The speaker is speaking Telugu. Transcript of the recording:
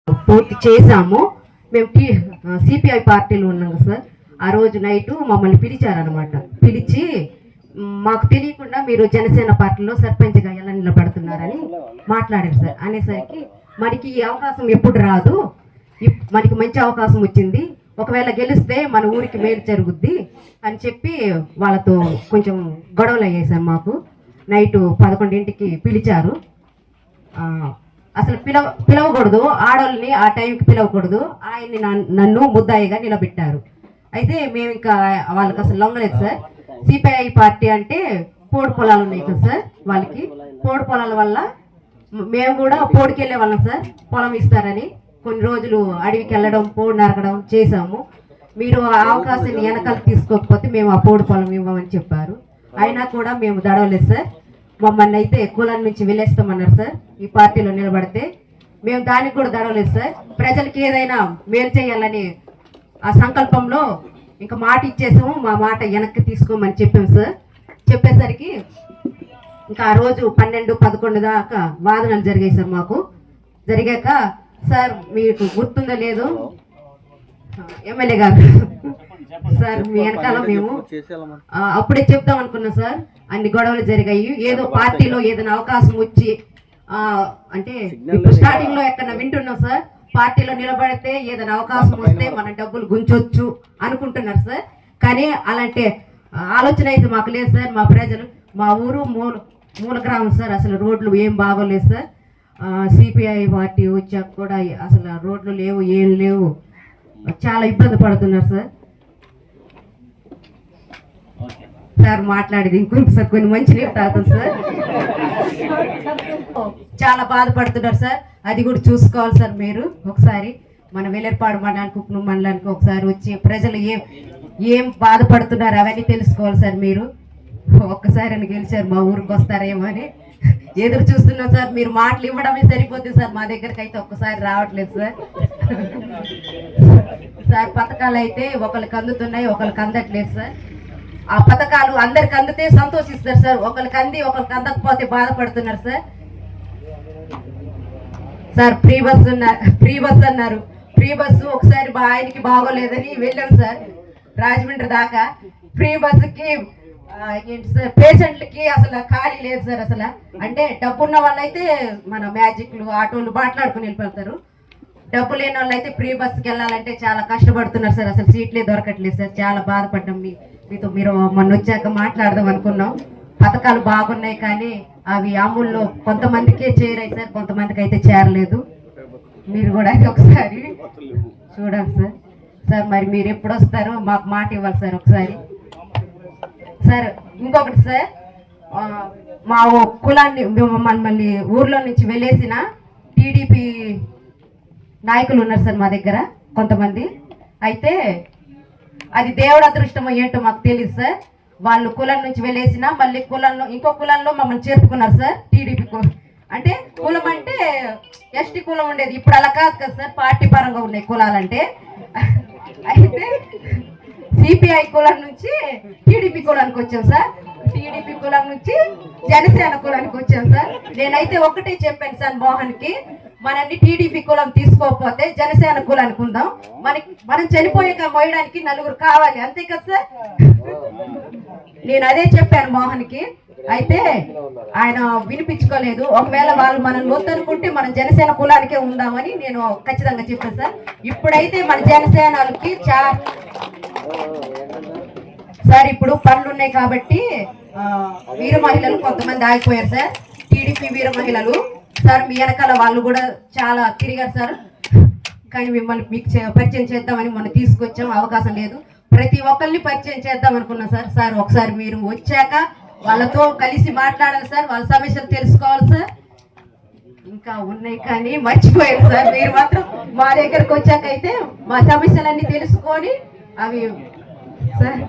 పూర్తి చేశాము. మేము సిపిఐ పార్టీలో ఉన్నాం సార్. ఆ రోజు నైటు మమ్మల్ని పిలిచారనమాట. పిలిచి మాకు తెలియకుండా మీరు జనసేన పార్టీలో సర్పంచ్గా ఎలా నిలబడుతున్నారని మాట్లాడారు సార్. అనేసరికి మనకి ఈ అవకాశం ఎప్పుడు రాదు, మనకి మంచి అవకాశం వచ్చింది, ఒకవేళ గెలిస్తే మన ఊరికి మేలు జరుగుద్ది అని చెప్పి వాళ్ళతో కొంచెం గొడవలు అయ్యాయి సార్. మాకు నైటు 11ంటికి పిలిచారు. అసలు పిలవకూడదు, ఆడవాళ్ళని ఆ టైంకి పిలవకూడదు. ఆయన్ని నన్ను ముద్దాయిగా నిలబెట్టారు. అయితే మేము ఇంకా వాళ్ళకి అసలు లొంగలేదు సార్. సిపిఐ పార్టీ అంటే పోడు పొలాలు ఉన్నాయి కదా సార్, వాళ్ళకి పోడు పొలాల వల్ల మేము కూడా పోడికి వెళ్ళే వాళ్ళం సార్. పొలం ఇస్తారని కొన్ని రోజులు అడవికి వెళ్ళడం, పోడు నరకడం చేసాము. మీరు ఆ అవకాశాన్ని వెనకాల తీసుకోకపోతే మేము ఆ పోడు పొలం ఇవ్వమని చెప్పారు. అయినా కూడా మేము దడవలేదు సార్. మమ్మల్ని అయితే కులం నుంచి వెళ్ళేస్తామన్నారు సార్. ఈ పార్టీలో నిలబడితే మేము దానికి కూడా దడవలేదు సార్. ప్రజలకి ఏదైనా మేలు చేయాలని ఆ సంకల్పంలో ఇంకా మాట ఇచ్చేసాము. మా మాట వెనక్కి తీసుకోమని చెప్పాము సార్. చెప్పేసరికి ఇంకా ఆ రోజు 12-11 దాకా వాదనలు జరిగాయి సార్. మాకు జరిగాక సార్ మీకు గుర్తుందో లేదో ఎమ్మెల్యే గారు సార్ మీ వెనకాల మేము అప్పుడే చెప్దాం అనుకున్నాం సార్. అన్ని గొడవలు జరిగాయి. ఏదో పార్టీలో ఏదైనా అవకాశం వచ్చి అంటే ఇప్పుడు స్టార్టింగ్ లో ఎక్కడ వింటున్నాం సార్, పార్టీలో నిలబడితే ఏదైనా అవకాశం వస్తే మన డబ్బులు గుంచొచ్చు అనుకుంటున్నారు సార్. కానీ అలాంటి ఆలోచన అయితే మాకు లేదు సార్. మా ప్రజలు, మా ఊరు మూల గ్రామం సార్. అసలు రోడ్లు ఏం బాగోలేదు సార్. సిపిఐ పార్టీ వచ్చాక కూడా అసలు రోడ్లు లేవు, ఏం లేవు, చాలా ఇబ్బంది పడుతున్నారు సార్. సార్ మాట్లాడేది ఇంకొంచెం సార్, కొన్ని మంచి నీళ్ళు తాగుతుంది సార్. చాలా బాధపడుతున్నారు సార్. అది కూడా చూసుకోవాలి సార్. మీరు ఒకసారి మన వెల్లర్పాడు మండలానికి, ఉప్పు మండలానికి ఒకసారి వచ్చి ప్రజలు ఏం బాధపడుతున్నారు అవన్నీ తెలుసుకోవాలి సార్. మీరు ఒక్కసారి అని గెలిచారు, మా ఊరికి వస్తారేమో అని ఎదురు చూస్తున్నాం సార్. మీరు మాటలు ఇవ్వడమే సరిపోతుంది సార్. మా దగ్గరికి అయితే ఒక్కసారి రావట్లేదు సార్. సార్ పథకాలు అయితే ఒకరికి అందుతున్నాయి, ఒకరికి అందట్లేదు సార్. ఆ పథకాలు అందరికి అందితే సంతోషిస్తారు సార్. ఒకరికి అంది ఒకరికి అందకపోతే బాధపడుతున్నారు సార్. సార్ ఫ్రీ బస్ అన్నారు. ఫ్రీ బస్సు ఒకసారి ఆయనకి బాగోలేదని వెళ్ళాం సార్ రాజమండ్రి దాకా. ఫ్రీ బస్సుకి ఏంటి సార్, పేషెంట్లకి అసలు ఖాళీ లేదు సార్. అసలు అంటే డబ్బున్న వాళ్ళైతే మన మ్యాజిక్లు ఆటోలు మాట్లాడుకుని వెళ్ళిపోతారు. డబ్బు లేని వాళ్ళు అయితే ఫ్రీ బస్కి వెళ్ళాలంటే చాలా కష్టపడుతున్నారు సార్. అసలు సీట్లే దొరకట్లేదు సార్. చాలా బాధపడ్డాం. మీతో మీరు మొన్న వచ్చాక మాట్లాడదాం అనుకున్నాం. పథకాలు బాగున్నాయి కానీ అవి అమూల్లో కొంతమందికే చేరాయి సార్, కొంతమందికి అయితే చేరలేదు. మీరు కూడా ఒకసారి చూడాలి సార్. సార్ మరి మీరు ఎప్పుడు వస్తారో మాకు మాట ఇవ్వాలి సార్ ఒకసారి. సార్ ఇంకొకటి సార్, మా కులాన్ని మమ్మల్ని ఊర్లో నుంచి వెళ్ళేసిన టీడీపీ నాయకులు ఉన్నారు సార్ మా దగ్గర కొంతమంది. అయితే అది దేవుడు అదృష్టమో ఏంటో మాకు తెలియదు సార్. వాళ్ళు కులం నుంచి వెళ్ళేసిన మళ్ళీ కులంలో ఇంకో కులంలో మమ్మల్ని చేర్చుకున్నారు సార్. టీడీపీ అంటే కులం అంటే ఎస్టీ కులం ఉండేది, ఇప్పుడు అలా కాదు కదా సార్. పార్టీ పరంగా ఉన్నాయి కులాలంటే. అయితే సిపిఐ కులం నుంచి టీడీపీ కులానికి వచ్చాం సార్. టీడీపీ కులం నుంచి జనసేన కులానికి వచ్చాం సార్. నేనైతే ఒకటే చెప్పాను సార్ మోహన్కి, మనల్ని టీడీపీ కులం తీసుకోకపోతే జనసేన కులానికి ఉందాం. మనం చనిపోయాక మోయడానికి నలుగురు కావాలి, అంతే కదా సార్. నేను అదే చెప్పాను మోహన్కి. అయితే ఆయన వినిపించుకోలేదు. ఒకవేళ వాళ్ళు మనం వద్దనుకుంటే మనం జనసేన కులానికే ఉందామని నేను ఖచ్చితంగా చెప్పాను సార్. ఇప్పుడైతే మన జనసేనకి సార్ ఇప్పుడు పనులు ఉన్నాయి కాబట్టి వీర మహిళలు కొంతమంది ఆగిపోయారు సార్. టీడీపీ వీర మహిళలు సార్ మీ వెనకాల వాళ్ళు కూడా చాలా తిరిగారు సార్. కానీ మిమ్మల్ని మీకు పరిచయం చేద్దామని మొన్న తీసుకొచ్చాం, అవకాశం లేదు. ప్రతి ఒక్కరిని పరిచయం చేద్దాం అనుకున్నాం సార్. సార్ ఒకసారి మీరు వచ్చాక వాళ్ళతో కలిసి మాట్లాడాలి సార్, వాళ్ళ సమస్యలు తెలుసుకోవాలి సార్. ఇంకా ఉన్నాయి కానీ మర్చిపోయారు సార్. మీరు మాత్రం మా దగ్గరకు వచ్చాక అయితే మా సమస్యలన్నీ తెలుసుకొని అవి సార్